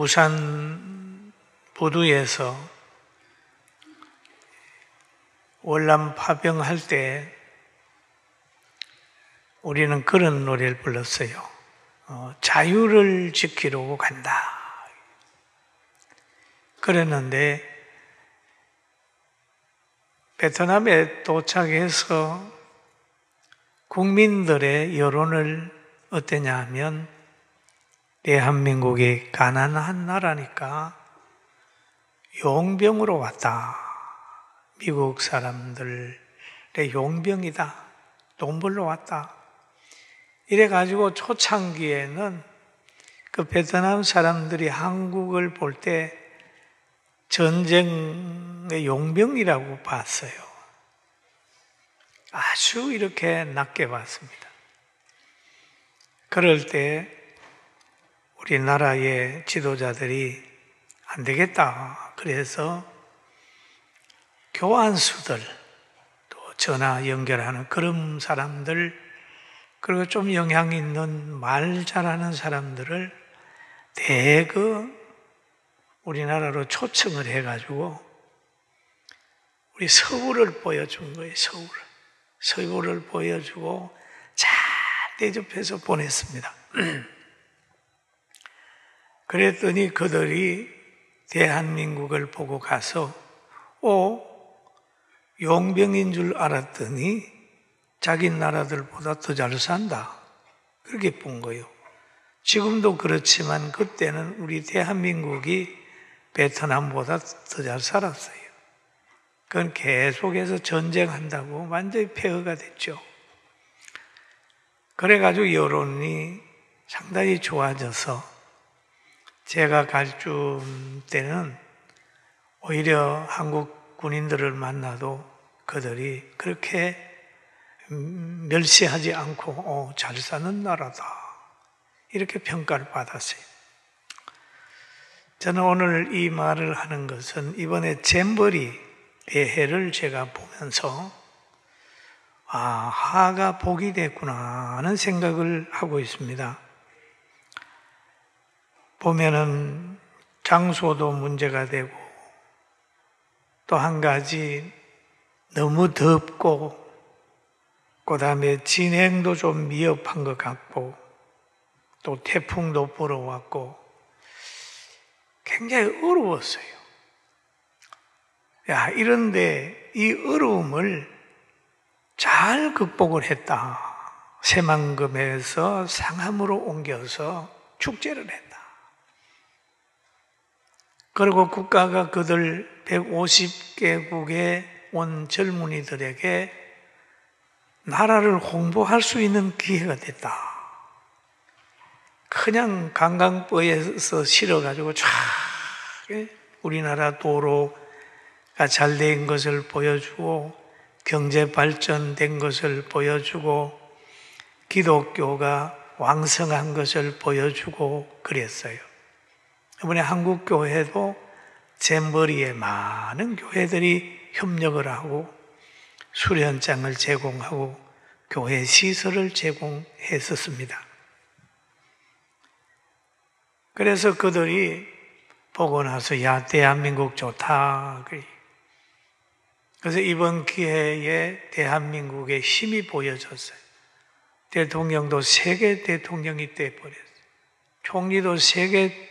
부산 부두에서 월남 파병할 때 우리는 그런 노래를 불렀어요. 자유를 지키러 간다. 그랬는데 베트남에 도착해서 국민들의 여론을 어떠냐 하면 대한민국이 가난한 나라니까 용병으로 왔다. 미국 사람들의 용병이다. 돈 벌러 왔다. 이래가지고 초창기에는 그 베트남 사람들이 한국을 볼 때 전쟁의 용병이라고 봤어요. 아주 이렇게 낮게 봤습니다. 그럴 때 우리나라의 지도자들이 안 되겠다. 그래서 교환수들, 또 전화 연결하는 그런 사람들, 그리고 좀 영향 있는 말 잘하는 사람들을 대거 우리나라로 초청을 해가지고 우리 서울을 보여준 거예요. 서울을 보여주고 잘 대접해서 보냈습니다. 그랬더니 그들이 대한민국을 보고 가서 용병인 줄 알았더니 자기 나라들보다 더 잘 산다. 그렇게 본 거예요. 지금도 그렇지만 그때는 우리 대한민국이 베트남보다 더 잘 살았어요. 그건 계속해서 전쟁한다고 완전히 폐허가 됐죠. 그래가지고 여론이 상당히 좋아져서 제가 갈 쯤 때는 오히려 한국 군인들을 만나도 그들이 그렇게 멸시하지 않고 잘 사는 나라다. 이렇게 평가를 받았어요. 저는 오늘 이 말을 하는 것은 이번에 잼버리 대회를 제가 보면서 하가 복이 됐구나 하는 생각을 하고 있습니다. 보면은 장소도 문제가 되고 또 한 가지 너무 덥고 그 다음에 진행도 좀 미흡한 것 같고 또 태풍도 불어왔고 굉장히 어려웠어요. 이런데 이 어려움을 잘 극복을 했다. 새만금에서 상암으로 옮겨서 축제를 했다. 그리고 국가가 그들 150개국에 온 젊은이들에게 나라를 홍보할 수 있는 기회가 됐다. 그냥 관광버에서 실어가지고 쫙 우리나라 도로가 잘 된 것을 보여주고 경제 발전된 것을 보여주고 기독교가 왕성한 것을 보여주고 그랬어요. 이번에 한국교회도 잼버리에 많은 교회들이 협력을 하고 수련장을 제공하고 교회 시설을 제공했었습니다. 그래서 그들이 보고 나서 대한민국 좋다. 그래서 이번 기회에 대한민국의 힘이 보여졌어요. 대통령도 세계 대통령이 돼버렸어요. 총리도 세계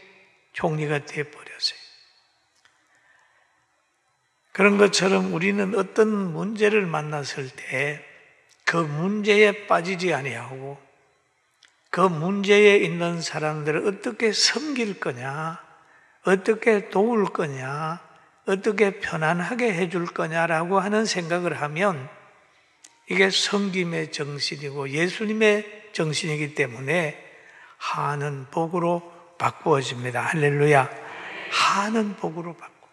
총리가 돼버렸어요. 그런 것처럼 우리는 어떤 문제를 만났을 때 그 문제에 빠지지 아니하고 그 문제에 있는 사람들을 어떻게 섬길 거냐, 어떻게 도울 거냐, 어떻게 편안하게 해줄 거냐라고 하는 생각을 하면 이게 섬김의 정신이고 예수님의 정신이기 때문에 하는 복으로 바꾸어집니다. 할렐루야. 하는 복으로 바꾸어.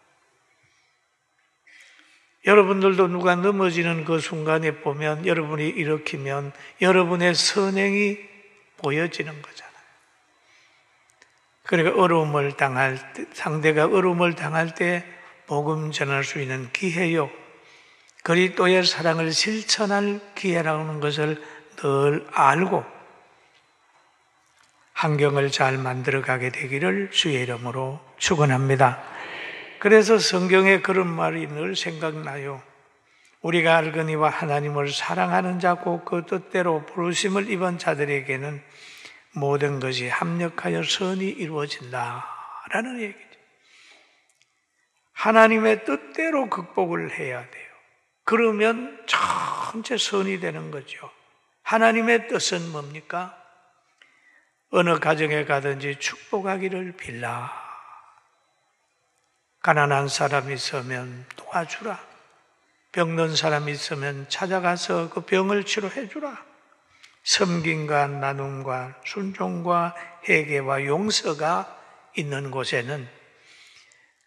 여러분들도 누가 넘어지는 그 순간에 보면 여러분이 일으키면 여러분의 선행이 보여지는 거잖아요. 그러니까 어려움을 당할 때, 상대가 어려움을 당할 때 복음 전할 수 있는 기회요. 그리스도의 사랑을 실천할 기회라는 것을 늘 알고 환경을 잘 만들어 가게 되기를 주의 이름으로 축원합니다. 그래서 성경에 그런 말이 늘 생각나요. 우리가 알거니와 하나님을 사랑하는 자고 그 뜻대로 부르심을 입은 자들에게는 모든 것이 합력하여 선이 이루어진다라는 얘기죠. 하나님의 뜻대로 극복을 해야 돼요. 그러면 전체 선이 되는 거죠. 하나님의 뜻은 뭡니까? 어느 가정에 가든지 축복하기를 빌라. 가난한 사람이 있으면 도와주라. 병든 사람이 있으면 찾아가서 그 병을 치료해 주라. 섬김과 나눔과 순종과 회개와 용서가 있는 곳에는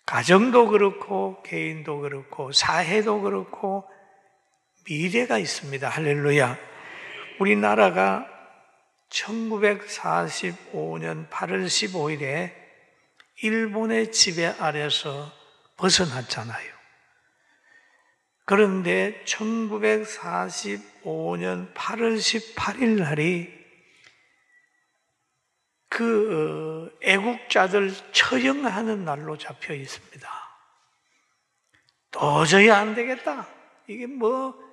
가정도 그렇고 개인도 그렇고 사회도 그렇고 미래가 있습니다. 할렐루야. 우리나라가 1945년 8월 15일에 일본의 지배 아래서 벗어났잖아요. 그런데 1945년 8월 18일 날이 그 애국자들 처형하는 날로 잡혀 있습니다. 도저히 안 되겠다. 이게 뭐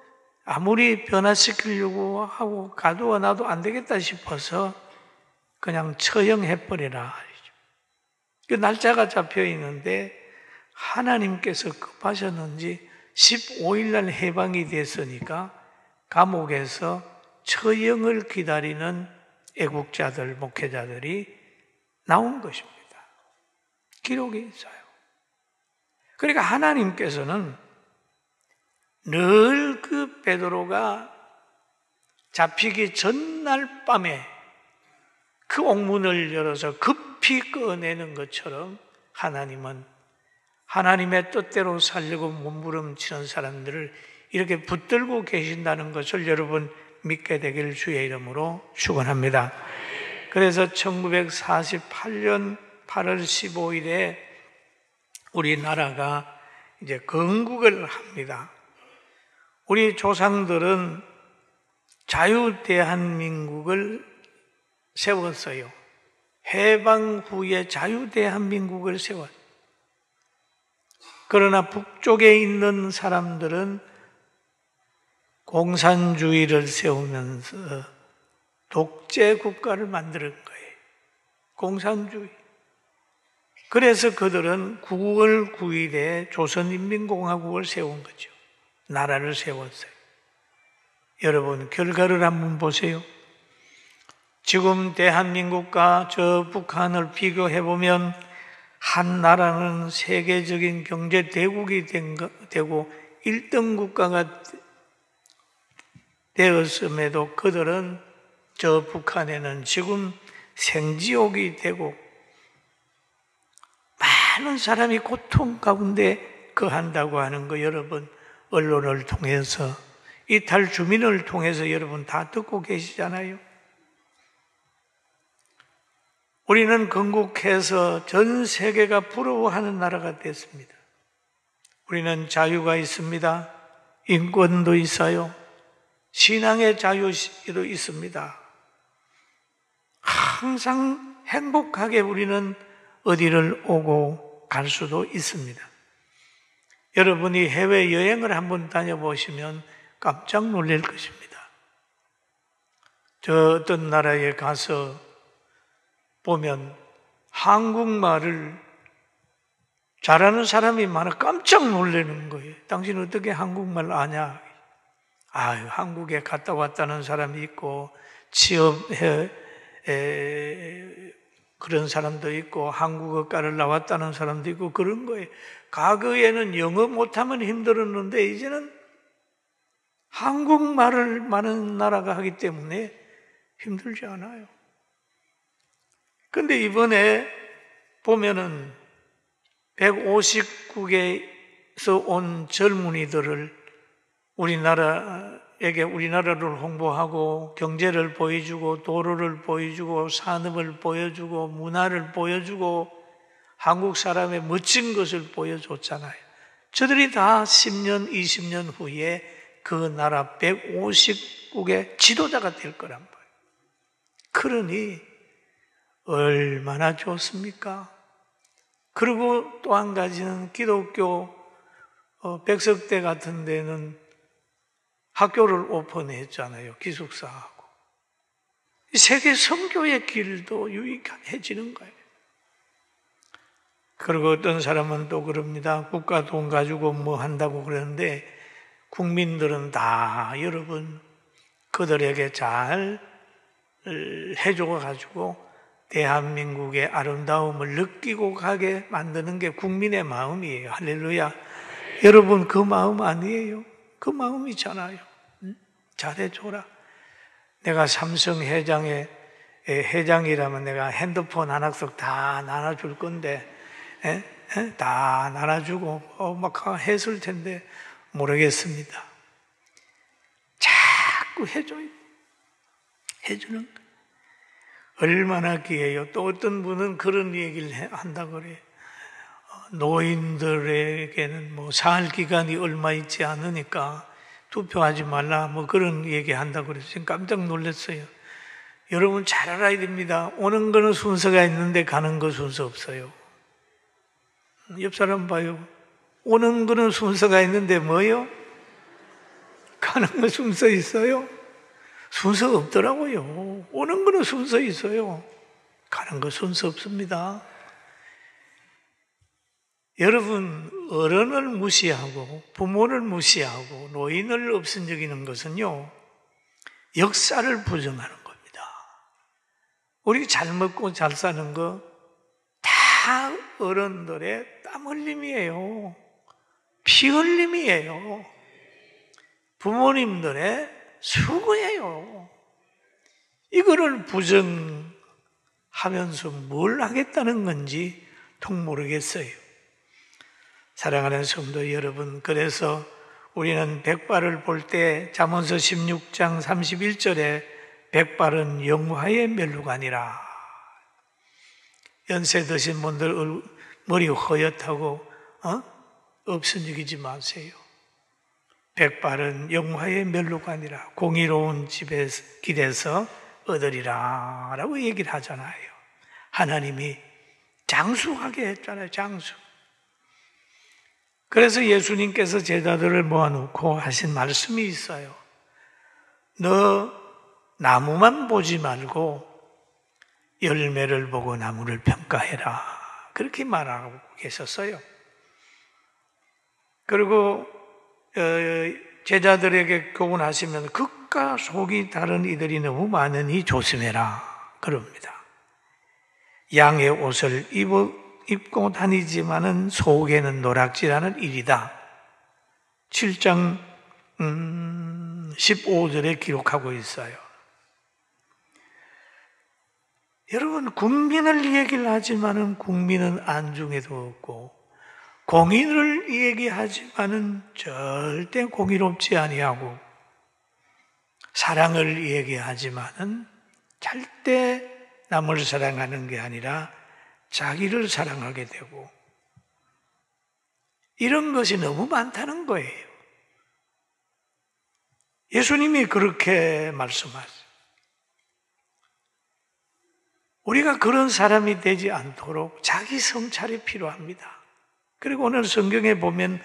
아무리 변화시키려고 하고 가도 나도 안 되겠다 싶어서 그냥 처형해버리라. 그 날짜가 잡혀 있는데 하나님께서 급하셨는지 15일 날 해방이 됐으니까 감옥에서 처형을 기다리는 애국자들, 목회자들이 나온 것입니다. 기록이 있어요. 그러니까 하나님께서는 늘 그 베드로가 잡히기 전날 밤에 그 옥문을 열어서 급히 꺼내는 것처럼 하나님은 하나님의 뜻대로 살려고 몸부림치는 사람들을 이렇게 붙들고 계신다는 것을 여러분 믿게 되기를 주의 이름으로 축원합니다. 그래서 1948년 8월 15일에 우리나라가 이제 건국을 합니다. 우리 조상들은 자유대한민국을 세웠어요. 해방 후에 자유대한민국을 세웠어요. 그러나 북쪽에 있는 사람들은 공산주의를 세우면서 독재 국가를 만드는 거예요. 공산주의. 그래서 그들은 9월 9일에 조선인민공화국을 세운 거죠. 나라를 세웠어요. 여러분, 결과를 한번 보세요. 지금 대한민국과 저 북한을 비교해보면 한 나라는 세계적인 경제 대국이 되고 1등 국가가 되었음에도 그들은 저 북한에는 지금 생지옥이 되고 많은 사람이 고통 가운데 거한다고 하는 거 여러분 언론을 통해서 이탈 주민을 통해서 여러분 다 듣고 계시잖아요. 우리는 건국해서 전 세계가 부러워하는 나라가 됐습니다. 우리는 자유가 있습니다. 인권도 있어요. 신앙의 자유도 있습니다. 항상 행복하게 우리는 어디를 오고 갈 수도 있습니다. 여러분이 해외여행을 한번 다녀보시면 깜짝 놀랄 것입니다. 저 어떤 나라에 가서 보면 한국말을 잘하는 사람이 많아 깜짝 놀라는 거예요. 당신 어떻게 한국말 아냐? 아유, 한국에 갔다 왔다는 사람이 있고 취업해 그런 사람도 있고 한국어과를 나왔다는 사람도 있고 그런 거예요. 과거에는 영어 못하면 힘들었는데 이제는 한국말을 많은 나라가 하기 때문에 힘들지 않아요. 근데 이번에 보면은 150국에서 온 젊은이들을 우리나라를 홍보하고 경제를 보여주고 도로를 보여주고 산업을 보여주고 문화를 보여주고 한국 사람의 멋진 것을 보여줬잖아요. 저들이 다 10년, 20년 후에 그 나라 150국의 지도자가 될 거란 말이에요. 그러니 얼마나 좋습니까? 그리고 또 한 가지는 기독교 백석대 같은 데는 학교를 오픈했잖아요. 기숙사하고. 세계 선교의 길도 유익해지는 거예요. 그리고 어떤 사람은 또 그럽니다. 국가 돈 가지고 뭐 한다고 그러는데 국민들은 다 여러분 그들에게 잘 해줘가지고 대한민국의 아름다움을 느끼고 가게 만드는 게 국민의 마음이에요. 할렐루야. 여러분 그 마음 아니에요? 그 마음이잖아요. 잘해줘라. 내가 삼성 회장이라면 내가 핸드폰 하나씩 다 나눠줄 건데 다 나눠주고 막 했을 텐데 모르겠습니다. 자꾸 해줘요. 해주는 거예요. 얼마나 귀해요. 또 어떤 분은 그런 얘기를 한다고 그래요. 노인들에게는 뭐 사할 기간이 얼마 있지 않으니까 투표하지 말라 뭐 그런 얘기 한다고 그래서 깜짝 놀랐어요. 여러분 잘 알아야 됩니다. 오는 거는 순서가 있는데 가는 거 순서 없어요. 옆 사람 봐요. 오는 거는 순서가 있는데 뭐요? 가는 거 순서 있어요? 순서 없더라고요. 오는 거는 순서 있어요. 가는 거 순서 없습니다. 여러분, 어른을 무시하고 부모를 무시하고 노인을 없은여기는 것은요, 역사를 부정하는 겁니다. 우리 잘 먹고 잘 사는 거 다 어른들의 땀 흘림이에요. 피 흘림이에요. 부모님들의 수고예요. 이거를 부정하면서 뭘 하겠다는 건지 통 모르겠어요. 사랑하는 성도 여러분, 그래서 우리는 백발을 볼 때 잠언서 16장 31절에 백발은 영화의 면류관이라. 연세 드신 분들 머리 허옇다고 없어지지 마세요. 백발은 영화의 면류관이라. 공의로운 길에서 얻으리라 라고 얘기를 하잖아요. 하나님이 장수하게 했잖아요. 장수. 그래서 예수님께서 제자들을 모아놓고 하신 말씀이 있어요. 너 나무만 보지 말고 열매를 보고 나무를 평가해라. 그렇게 말하고 계셨어요. 그리고 제자들에게 교훈하시면 겉과 속이 다른 이들이 너무 많으니 조심해라. 그럽니다. 양의 옷을 입고 다니지만은 속에는 노략질하는 일이다. 7장 15절에 기록하고 있어요. 여러분, 국민을 얘기를 하지만은 국민은 안중에도 없고, 공의를 얘기하지만은 절대 공의롭지 아니하고, 사랑을 얘기하지만은 절대 남을 사랑하는 게 아니라 자기를 사랑하게 되고, 이런 것이 너무 많다는 거예요. 예수님이 그렇게 말씀하세요. 우리가 그런 사람이 되지 않도록 자기 성찰이 필요합니다. 그리고 오늘 성경에 보면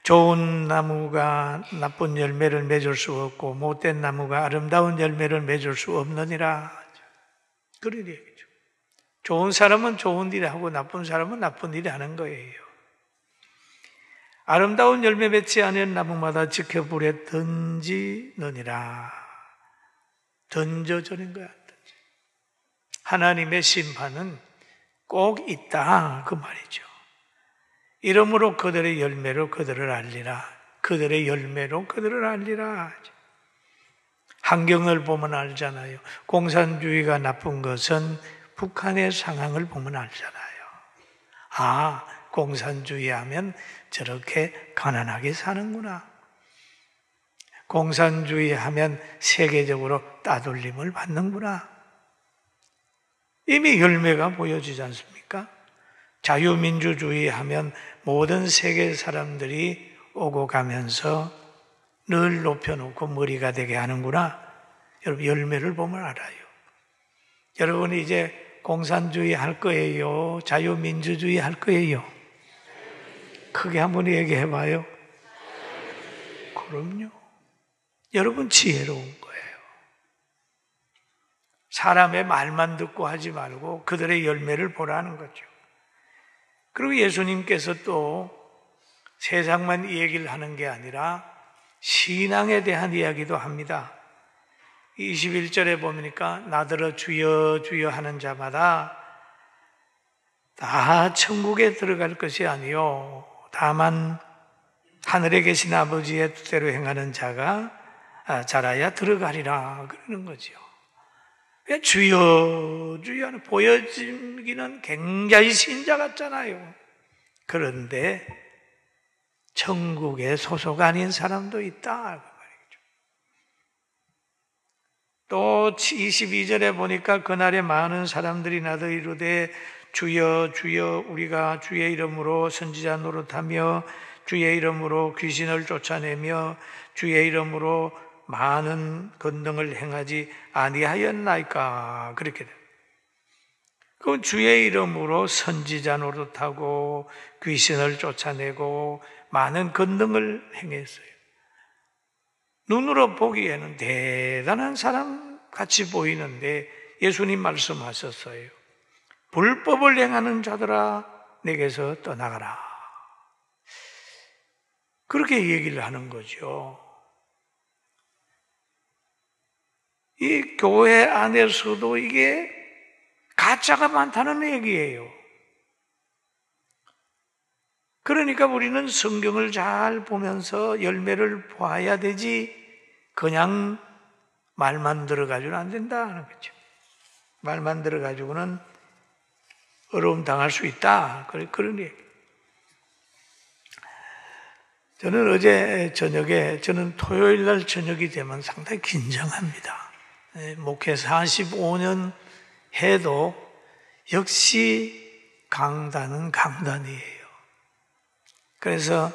좋은 나무가 나쁜 열매를 맺을 수 없고 못된 나무가 아름다운 열매를 맺을 수 없느니라. 그런 얘기죠. 좋은 사람은 좋은 일을 하고 나쁜 사람은 나쁜 일을 하는 거예요. 아름다운 열매 맺지 않은 나무마다 지켜 불에 던지느니라. 던져주는 거야. 하나님의 심판은 꼭 있다 그 말이죠. 이러므로 그들의 열매로 그들을 알리라. 그들의 열매로 그들을 알리라. 환경을 보면 알잖아요. 공산주의가 나쁜 것은 북한의 상황을 보면 알잖아요. 아, 공산주의 하면 저렇게 가난하게 사는구나. 공산주의 하면 세계적으로 따돌림을 받는구나. 이미 열매가 보여지지 않습니까? 자유민주주의 하면 모든 세계 사람들이 오고 가면서 늘 높여놓고 머리가 되게 하는구나. 여러분, 열매를 보면 알아요. 여러분이 이제 공산주의 할 거예요? 자유민주주의 할 거예요? 크게 한번 얘기해 봐요. 그럼요. 여러분 지혜로운 거예요. 사람의 말만 듣고 하지 말고 그들의 열매를 보라는 거죠. 그리고 예수님께서 또 세상만 이 얘기를 하는 게 아니라 신앙에 대한 이야기도 합니다. 21절에 보니까 나더러 주여 주여 하는 자마다 다 천국에 들어갈 것이 아니요 다만 하늘에 계신 아버지의 뜻대로 행하는 자가 자라야 들어가리라 그러는 거죠. 주여 주여 보여지기는 굉장히 신자 같잖아요. 그런데 천국에 소속 아닌 사람도 있다. 또 22절에 보니까 그날에 많은 사람들이 나더 이르되 주여 주여 우리가 주의 이름으로 선지자 노릇하며 주의 이름으로 귀신을 쫓아내며 주의 이름으로 많은 권능을 행하지 아니하였나이까 그렇게 돼요. 그 주의 이름으로 선지자 노릇하고 귀신을 쫓아내고 많은 권능을 행했어요. 눈으로 보기에는 대단한 사람 같이 보이는데 예수님 말씀하셨어요. 불법을 행하는 자들아 내게서 떠나가라. 그렇게 얘기를 하는 거죠. 이 교회 안에서도 이게 가짜가 많다는 얘기예요. 그러니까 우리는 성경을 잘 보면서 열매를 보아야 되지 그냥 말만 들어가지고는 안 된다는 거죠. 말만 들어가지고는 어려움 당할 수 있다. 그런 얘기. 저는 어제 저녁에, 저는 토요일 날 저녁이 되면 상당히 긴장합니다. 목회 45년 해도 역시 강단은 강단이에요. 그래서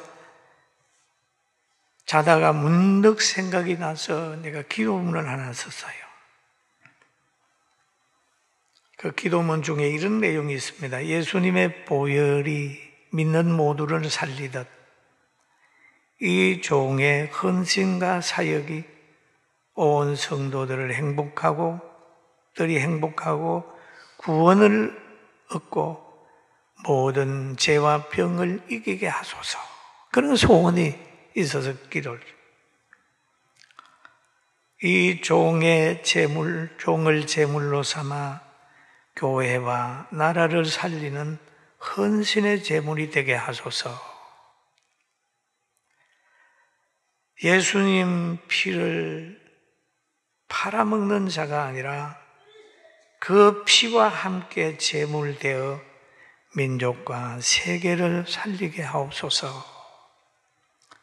자다가 문득 생각이 나서 내가 기도문을 하나 썼어요. 그 기도문 중에 이런 내용이 있습니다. 예수님의 보혈이 믿는 모두를 살리듯 이 종의 헌신과 사역이 온 성도들을 행복하고 구원을 얻고 모든 죄와 병을 이기게 하소서. 그런 소원이 있어서 기도를. 이 종을 제물로 삼아 교회와 나라를 살리는 헌신의 제물이 되게 하소서. 예수님 피를 팔아먹는 자가 아니라 그 피와 함께 제물되어 민족과 세계를 살리게 하옵소서.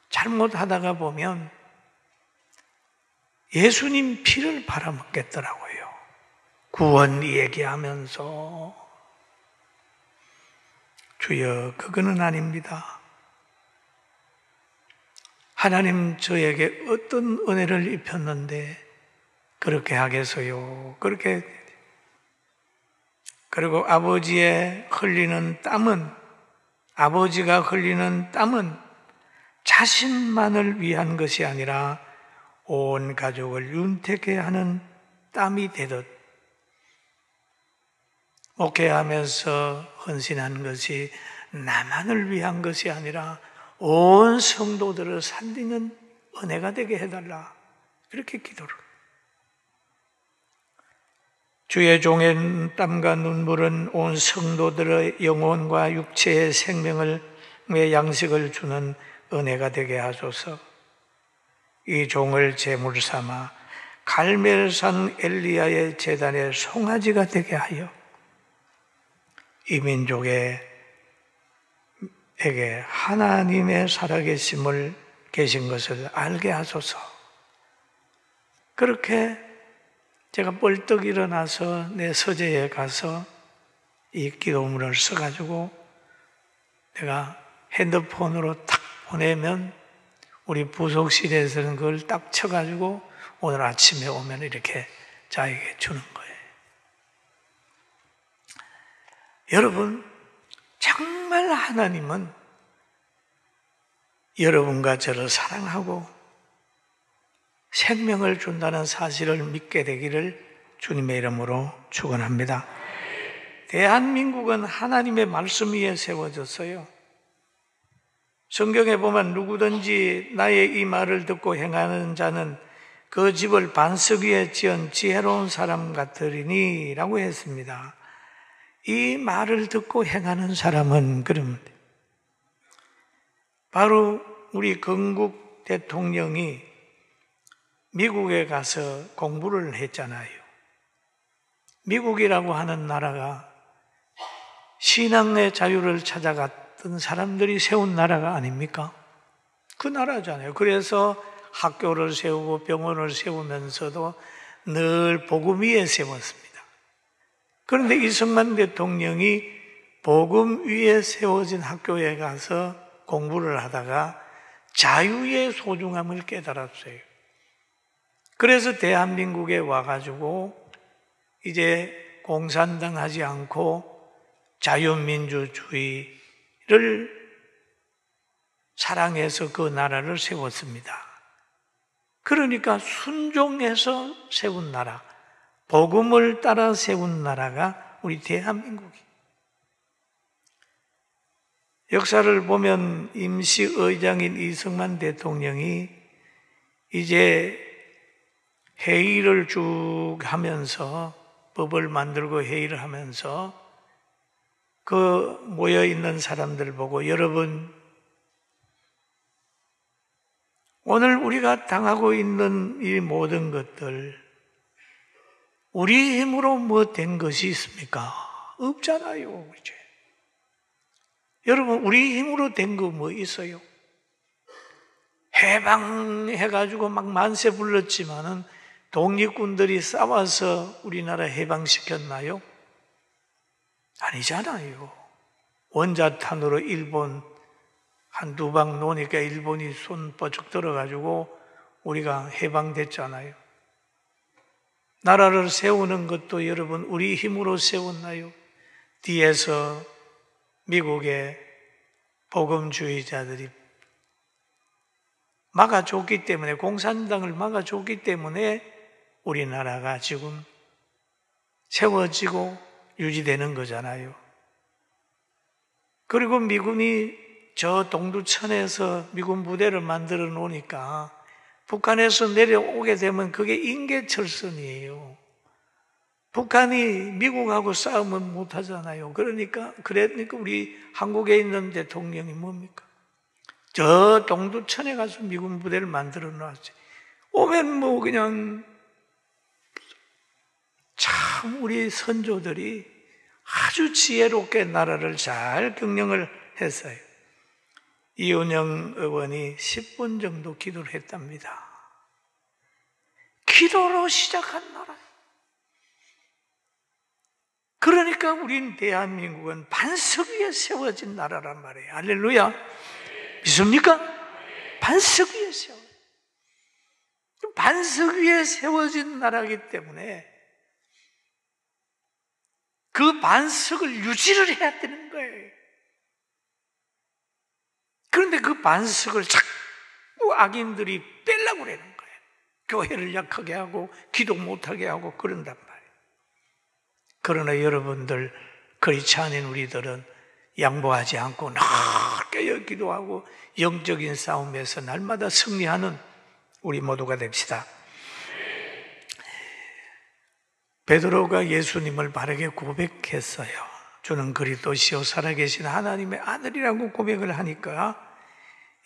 잘못하다가 보면 예수님 피를 팔아먹겠더라고요. 구원 얘기하면서 주여 그거는 아닙니다. 하나님 저에게 어떤 은혜를 입혔는데 그렇게 하겠어요. 그리고 아버지가 흘리는 땀은 자신만을 위한 것이 아니라 온 가족을 윤택해 하는 땀이 되듯 목회하면서 헌신한 것이 나만을 위한 것이 아니라 온 성도들을 살리는 은혜가 되게 해달라. 그렇게 기도를. 주의 종의 땀과 눈물은 온 성도들의 영혼과 육체의 생명의 양식을 주는 은혜가 되게 하소서. 이 종을 제물 삼아 갈멜산 엘리야의 제단의 송아지가 되게 하여 이 민족에게 하나님의 살아계신 것을 알게 하소서. 그렇게 제가 벌떡 일어나서 내 서재에 가서 이 기도문을 써가지고 내가 핸드폰으로 탁 보내면 우리 부속실에서는 그걸 딱 쳐가지고 오늘 아침에 오면 이렇게 자에게 주는 거예요. 여러분, 정말 하나님은 여러분과 저를 사랑하고 생명을 준다는 사실을 믿게 되기를 주님의 이름으로 축원합니다. 대한민국은 하나님의 말씀 위에 세워졌어요. 성경에 보면 누구든지 나의 이 말을 듣고 행하는 자는 그 집을 반석 위에 지은 지혜로운 사람 같으리니 라고 했습니다. 이 말을 듣고 행하는 사람은 그럼 바로 우리 건국 대통령이 미국에 가서 공부를 했잖아요. 미국이라고 하는 나라가 신앙의 자유를 찾아갔던 사람들이 세운 나라가 아닙니까? 그 나라잖아요. 그래서 학교를 세우고 병원을 세우면서도 늘 복음 위에 세웠습니다. 그런데 이승만 대통령이 복음 위에 세워진 학교에 가서 공부를 하다가 자유의 소중함을 깨달았어요. 그래서 대한민국에 와가지고 이제 공산당 하지 않고 자유민주주의를 사랑해서 그 나라를 세웠습니다. 그러니까 순종해서 세운 나라, 복음을 따라 세운 나라가 우리 대한민국이. 역사를 보면 임시의장인 이승만 대통령이 이제 회의를 쭉 하면서 법을 만들고 회의를 하면서 그 모여있는 사람들 보고 여러분, 오늘 우리가 당하고 있는 이 모든 것들 우리 힘으로 뭐 된 것이 있습니까? 없잖아요. 이제. 여러분, 우리 힘으로 된 거 뭐 있어요? 해방해가지고 막 만세 불렀지만은 독립군들이 싸워서 우리나라 해방시켰나요? 아니잖아요. 원자탄으로 일본 한두 방 놓으니까 일본이 손 뻗쩍 들어가지고 우리가 해방됐잖아요. 나라를 세우는 것도 여러분 우리 힘으로 세웠나요? 뒤에서 미국의 복음주의자들이 막아줬기 때문에, 공산당을 막아줬기 때문에 우리나라가 지금 세워지고 유지되는 거잖아요. 그리고 미군이 저 동두천에서 미군 부대를 만들어 놓으니까 북한에서 내려오게 되면 그게 인계철선이에요. 북한이 미국하고 싸우면 못하잖아요. 그러니까 우리 한국에 있는 대통령이 뭡니까? 저 동두천에 가서 미군 부대를 만들어 놨지. 오면 뭐 그냥 참 우리 선조들이 아주 지혜롭게 나라를 잘 경영을 했어요. 이은영 의원이 10분 정도 기도를 했답니다. 기도로 시작한 나라. 그러니까 우린 대한민국은 반석 위에 세워진 나라란 말이에요. 할렐루야. 믿습니까? 반석 위에 세워. 반석 위에 세워진 나라이기 때문에 그 반석을 유지를 해야 되는 거예요. 그런데 그 반석을 자꾸 악인들이 빼려고 그러는 거예요. 교회를 약하게 하고 기도 못하게 하고 그런단 말이에요. 그러나 여러분들, 그렇지 않은 우리들은 양보하지 않고 넓게 기도하고 영적인 싸움에서 날마다 승리하는 우리 모두가 됩시다. 베드로가 예수님을 바르게 고백했어요. 주는 그리스도시요 살아계신 하나님의 아들이라고 고백을 하니까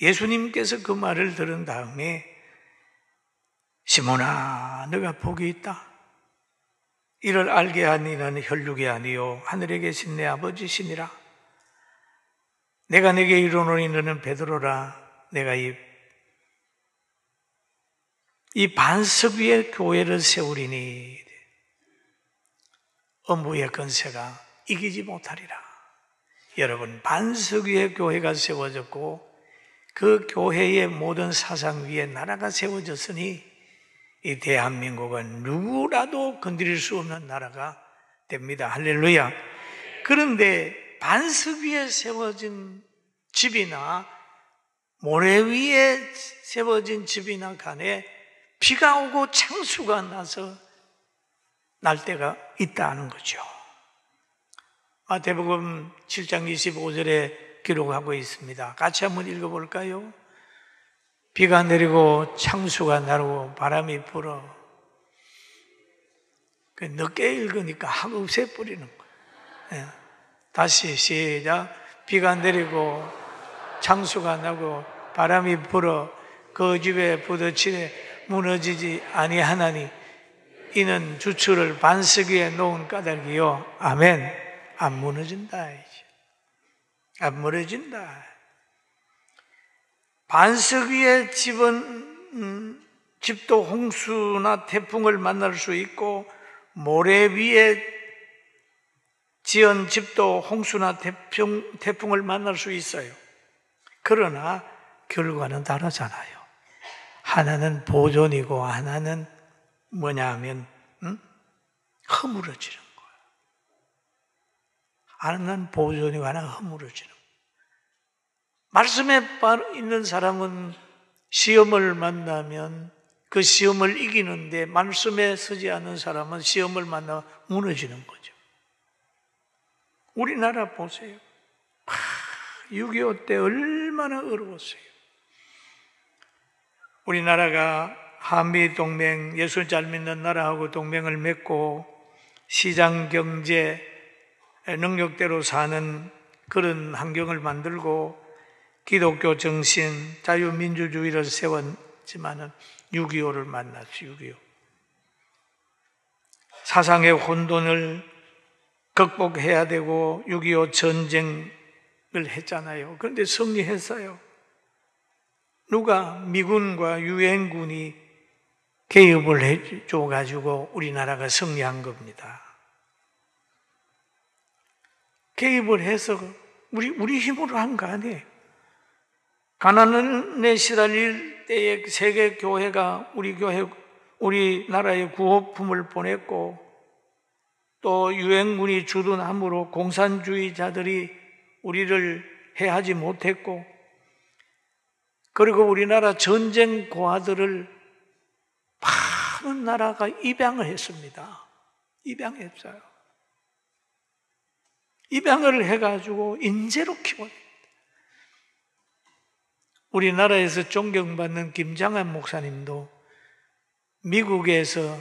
예수님께서 그 말을 들은 다음에 시몬아, 너가 복이 있다. 이를 알게 한 이는 혈육이 아니요 하늘에 계신 내 아버지시니라. 내가 네게 이르노니 너는 베드로라. 내가 이 반석 위에 교회를 세우리니 음부의 권세가 이기지 못하리라. 여러분, 반석 위에 교회가 세워졌고 그 교회의 모든 사상 위에 나라가 세워졌으니 이 대한민국은 누구라도 건드릴 수 없는 나라가 됩니다. 할렐루야. 그런데 반석 위에 세워진 집이나 모래 위에 세워진 집이나 간에 비가 오고 창수가 나서 날 때가 있다는 거죠. 마태복음 7장 25절에 기록하고 있습니다. 같이 한번 읽어볼까요? 비가 내리고 창수가 나고 바람이 불어. 늦게 읽으니까 하고 없애버리는 거예요. 다시 시작. 비가 내리고 창수가 나고 바람이 불어 그 집에 부딪히되 무너지지 아니하나니 이는 주추를 반석 위에 놓은 까닭이요. 아멘. 안 무너진다. 안 무너진다. 반석 위에 집도 홍수나 태풍을 만날 수 있고 모래 위에 지은 집도 홍수나 태풍을 만날 수 있어요. 그러나 결과는 다르잖아요. 하나는 보존이고 하나는 뭐냐 하면 허물어지는 거예요. 하나는 보존이고 하나는 허물어지는 거예요. 말씀에 있는 사람은 시험을 만나면 그 시험을 이기는데 말씀에 서지 않는 사람은 시험을 만나 무너지는 거죠. 우리나라 보세요. 6.25 때 얼마나 어려웠어요. 우리나라가 한미동맹, 예수 잘 믿는 나라하고 동맹을 맺고 시장경제 능력대로 사는 그런 환경을 만들고 기독교 정신, 자유민주주의를 세웠지만은 6.25를 만났죠. 6.25 사상의 혼돈을 극복해야 되고 6.25 전쟁을 했잖아요. 그런데 승리했어요. 누가? 미군과 유엔군이 개입을 해줘가지고 우리나라가 승리한 겁니다. 개입을 해서 우리 힘으로 한 거 아니에요. 가난에 시달릴 때에 세계 교회가 우리나라에 구호품을 보냈고 또 유엔군이 주둔함으로 공산주의자들이 우리를 해하지 못했고 그리고 우리나라 전쟁 고아들을 많은 나라가 입양을 했습니다. 입양했어요. 입양을 해가지고 인재로 키워냅니다. 우리나라에서 존경받는 김장한 목사님도 미국에서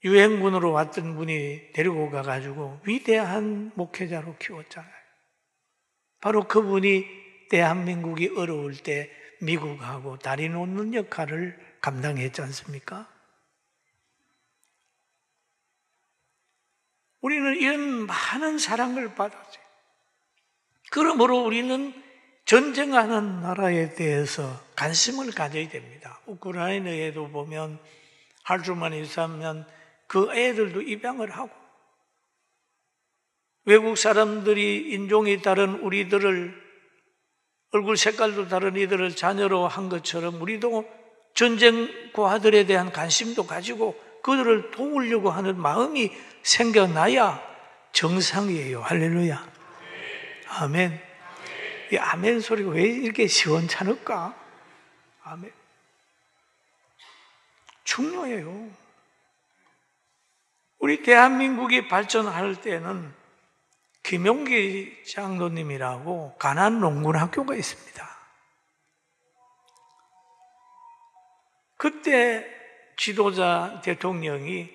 유엔군으로 왔던 분이 데리고 가가지고 위대한 목회자로 키웠잖아요. 바로 그분이 대한민국이 어려울 때 미국하고 다리 놓는 역할을 감당했지 않습니까? 우리는 이런 많은 사랑을 받았어요. 그러므로 우리는 전쟁하는 나라에 대해서 관심을 가져야 됩니다. 우크라이나에도 보면 할 수만 있으면 그 애들도 입양을 하고 외국 사람들이 인종이 다른 우리들을 얼굴 색깔도 다른 이들을 자녀로 한 것처럼 우리도 전쟁 고아들에 대한 관심도 가지고 그들을 도우려고 하는 마음이 생겨나야 정상이에요. 할렐루야. 아멘. 이 아멘 소리가 왜 이렇게 시원찮을까? 아멘. 중요해요. 우리 대한민국이 발전할 때는 김용기 장로님이라고 가난농군학교가 있습니다. 그때 지도자 대통령이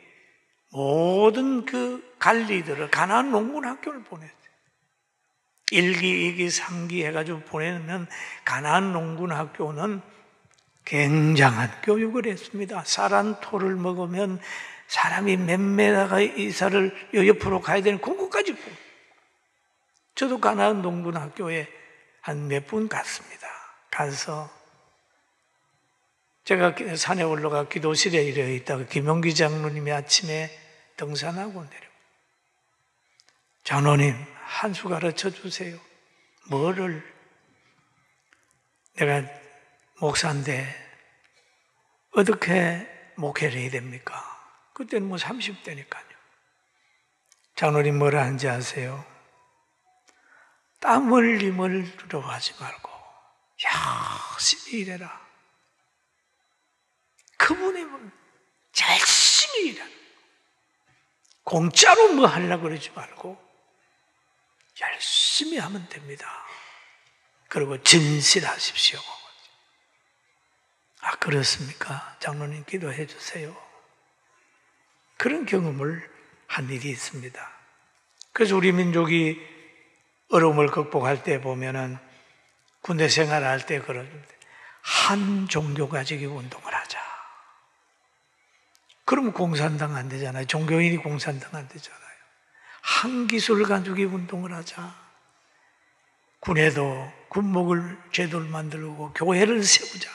모든 그 관리들을 가난농군학교를 보냈어요. 1기, 2기, 3기 해가지고 보내면 가난농군학교는 굉장한 교육을 했습니다. 사란토를 먹으면 사람이 몇 메다가 이사를 옆으로 가야 되는 그거까지. 저도 가난농군학교에 한 몇 분 갔습니다. 가서 제가 산에 올라가 기도실에 이래 있다가 김용기 장로님이 아침에 등산하고 내려. 장로님, 한 수 가르쳐 주세요. 뭐를? 내가 목사인데 어떻게 목회를 해야 됩니까? 그때는 뭐 30대니까요. 장로님 뭐라 하는지 아세요? 땀 흘림을 두려워하지 말고 열심히 일해라. 그분이 열심히 일해. 공짜로 뭐 하려고 그러지 말고 열심히 하면 됩니다. 그리고 진실하십시오. 아, 그렇습니까? 장로님 기도해 주세요. 그런 경험을 한 일이 있습니다. 그래서 우리 민족이 어려움을 극복할 때 보면은 군대 생활할 때 그러는데 한 종교 가지기 운동을 하자. 그러면 공산당 안 되잖아요. 종교인이 공산당 안 되잖아요. 한 기술 가지기 운동을 하자. 군에도 군목을 제도를 만들고 교회를 세우자.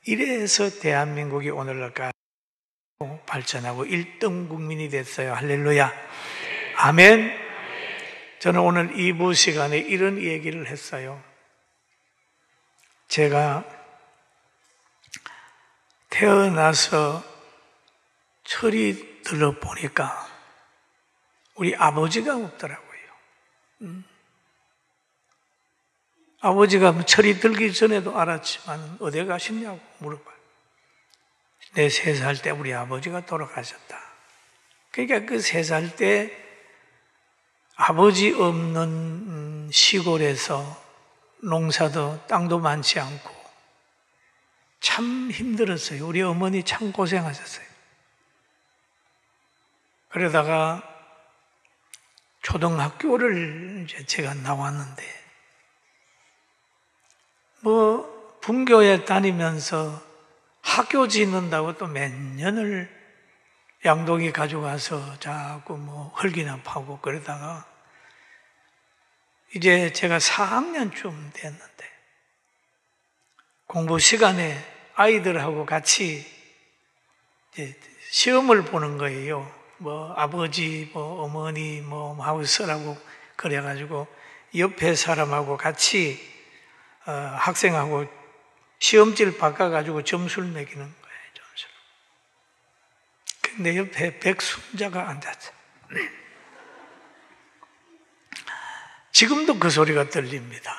이래서 대한민국이 오늘날까지 발전하고 1등 국민이 됐어요. 할렐루야. 아멘. 저는 오늘 2부 시간에 이런 얘기를 했어요. 제가 태어나서 철이 들어보니까 우리 아버지가 없더라고요. 아버지가 철이 들기 전에도 알았지만 어디 가셨냐고 물어봐요. 내 3살 때 우리 아버지가 돌아가셨다. 그러니까 그 3살 때 아버지 없는 시골에서 농사도 땅도 많지 않고 참 힘들었어요. 우리 어머니 참 고생하셨어요. 그러다가 초등학교를 이제 제가 나왔는데 뭐 분교에 다니면서 학교 짓는다고 또 몇 년을 양동이 가져가서 자꾸 뭐 흙이나 파고 그러다가 이제 제가 4학년쯤 됐는데 공부 시간에 아이들하고 같이 이제 시험을 보는 거예요. 뭐 아버지, 뭐 어머니, 뭐 하고 쓰라고 그래가지고 옆에 사람하고 같이 학생하고 시험지를 바꿔가지고 점수를 매기는 거예요. 점수를. 근데 옆에 백순자가 앉았어요. 지금도 그 소리가 들립니다.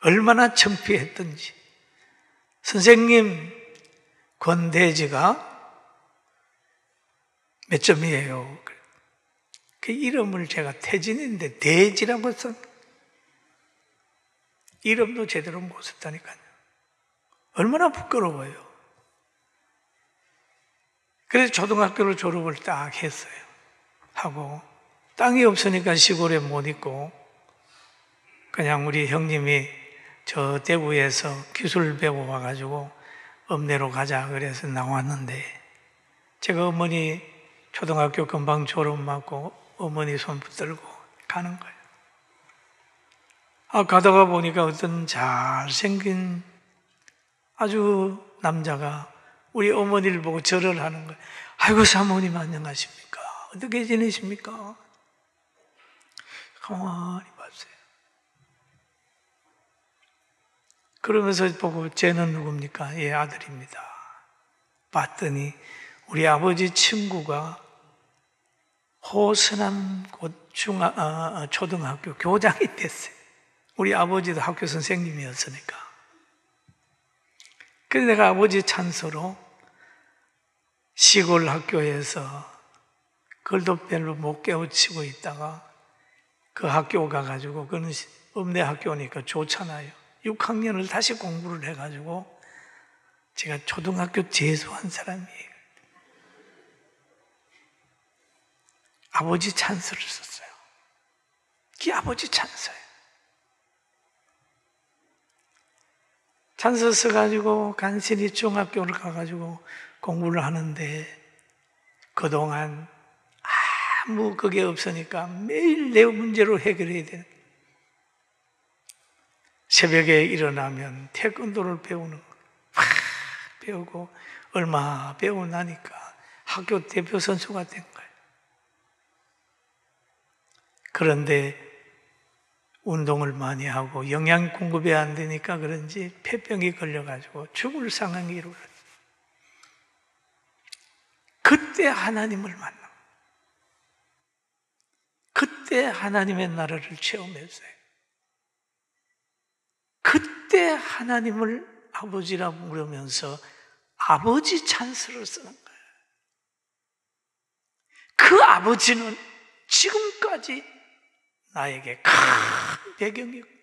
얼마나 창피했던지. 선생님, 권대지가 몇 점이에요? 그 이름을 제가 태진인데 대지라고 써. 이름도 제대로 못 썼다니까요. 얼마나 부끄러워요. 그래서 초등학교를 졸업을 딱 했어요. 하고 땅이 없으니까 시골에 못 있고 그냥 우리 형님이 저 대구에서 기술 배워 와가지고 읍내로 가자 그래서 나왔는데 제가 어머니 초등학교 금방 졸업 맞고 어머니 손 붙들고 가는 거예요. 가다가 보니까 어떤 잘생긴 아주 남자가 우리 어머니를 보고 절을 하는 거예요. 아이고 사모님 안녕하십니까? 어떻게 지내십니까? 가만히 봤어요. 그러면서 보고 쟤는 누굽니까? 예, 아들입니다. 봤더니 우리 아버지 친구가 호서남 초등학교 교장이 됐어요. 우리 아버지도 학교 선생님이었으니까. 그래서 내가 아버지 찬스로 시골 학교에서 글도 별로 못 깨우치고 있다가 그 학교 가가지고 그는 읍내 학교니까 좋잖아요. 6학년을 다시 공부를 해가지고 제가 초등학교 재수한 사람이에요. 아버지 찬스를 썼어요. 그게 아버지 찬스예요. 찬스 써가지고 간신히 중학교를 가가지고 공부를 하는데 그동안 아무 그게 없으니까 매일 내 문제로 해결해야 되는 거예요. 새벽에 일어나면 태권도를 배우는 거예요. 배우고 얼마 배우고 나니까 학교 대표 선수가 된 거예요. 그런데 운동을 많이 하고 영양 공급이 안 되니까 그런지 폐병이 걸려가지고 죽을 상황이 이루어졌어요. 그때 하나님을 만나. 그때 하나님의 나라를 체험했어요. 그때 하나님을 아버지라 부르면서 아버지 찬스를 쓰는 거예요. 그 아버지는 지금까지 나에게 큰 배경이거든.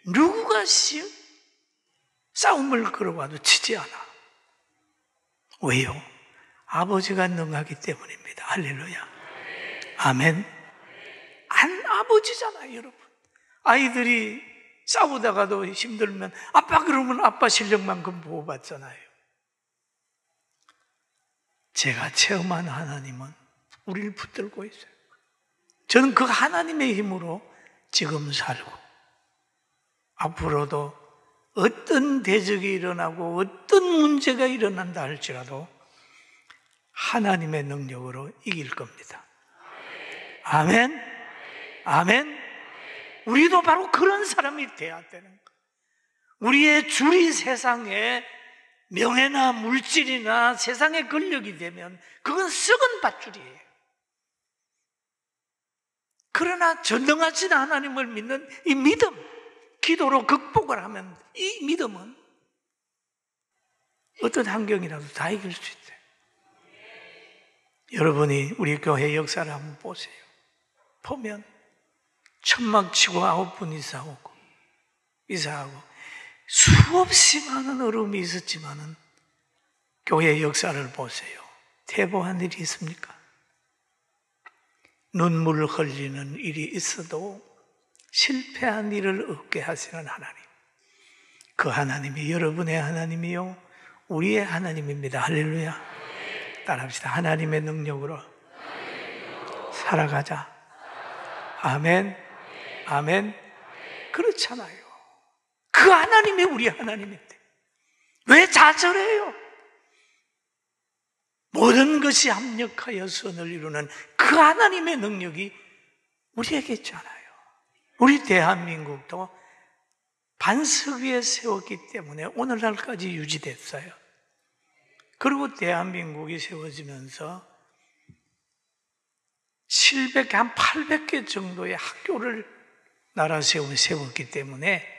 누구가 싸움을 걸어와도 지지 않아. 왜요? 아버지가 능하기 때문입니다. 할렐루야. 아멘. 아버지잖아요, 여러분. 아이들이 싸우다가도 힘들면 아빠 그러면 아빠 실력만큼 보호받잖아요. 제가 체험한 하나님은 우리를 붙들고 있어요. 저는 그 하나님의 힘으로 지금 살고 앞으로도 어떤 대적이 일어나고 어떤 문제가 일어난다 할지라도 하나님의 능력으로 이길 겁니다. 아멘. 아멘. 우리도 바로 그런 사람이 돼야 되는 거예요. 우리의 줄이 세상에 명예나 물질이나 세상의 권력이 되면 그건 썩은 밧줄이에요. 그러나 전능하신 하나님을 믿는 이 믿음, 기도로 극복을 하면 이 믿음은 어떤 환경이라도 다 이길 수 있어요. 여러분이 우리 교회 역사를 한번 보세요. 보면 천막 치고 9분 이사하고 수없이 많은 어려움이 있었지만은 교회 역사를 보세요. 퇴보한 일이 있습니까? 눈물 흘리는 일이 있어도 실패한 일을 없게 하시는 하나님. 그 하나님이 여러분의 하나님이요 우리의 하나님입니다. 할렐루야. 따라합시다. 하나님의 능력으로 살아가자. 아멘. 아멘. 그렇잖아요. 그 하나님이 우리 하나님인데 왜 좌절해요? 모든 것이 합력하여 선을 이루는 그 하나님의 능력이 우리에게 있잖아요. 우리 대한민국도 반석 위에 세웠기 때문에 오늘날까지 유지됐어요. 그리고 대한민국이 세워지면서 700개, 한 800개 정도의 학교를 나라 세웠기 때문에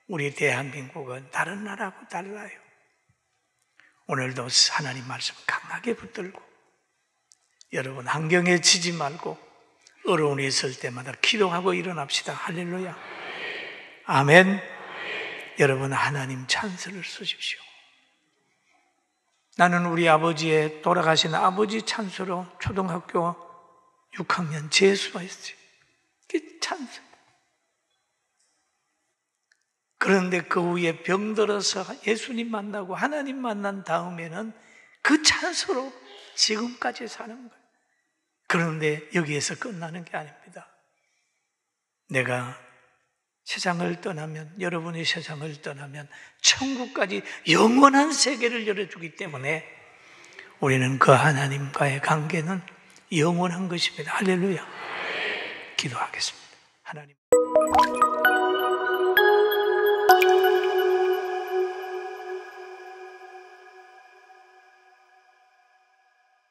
우리 대한민국은 다른 나라하고 달라요. 오늘도 하나님 말씀 강하게 붙들고 여러분 환경에 지지 말고 어려움이 있을 때마다 기도하고 일어납시다. 할렐루야. 아멘. 여러분 하나님 찬스를 쓰십시오. 나는 우리 아버지의 돌아가신 아버지 찬스로 초등학교 6학년 재수했어요. 그게 찬스. 그런데 그 후에 병들어서 예수님 만나고 하나님 만난 다음에는 그 찬스로 지금까지 사는 거예요. 그런데 여기에서 끝나는 게 아닙니다. 내가 세상을 떠나면, 여러분이 세상을 떠나면 천국까지 영원한 세계를 열어주기 때문에 우리는 그 하나님과의 관계는 영원한 것입니다. 할렐루야. 기도하겠습니다. 하나님.